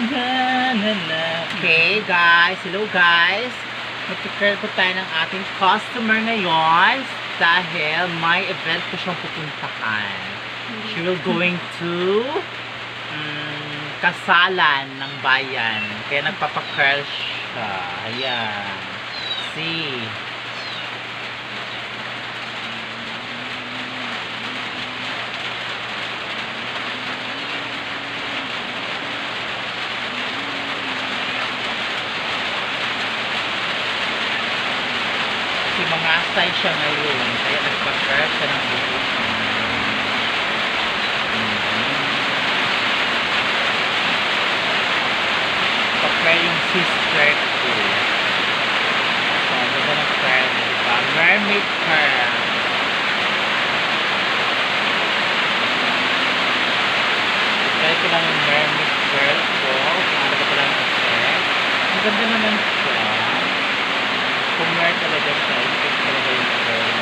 Na, na, na. Okay, guys. Hello, guys. Mag-prepare po tayo ng ating customer ngayon dahil may event po siyang pupuntahan. She will going to kasalan ng bayan. Kaya nagpapakirl siya. Ayan. See. Kasi mga asay siya ngayon. Kaya nagpapakirl siya ng buhok. Papakirl yung sister ko. So, ganda ng curl, diba? Mermaid curl. Try ko lang yung mermaid curl ko. Kung ano ko lang yung effect. Ang ganda naman siya. Kung meron talaga siya, effect talaga yung curl.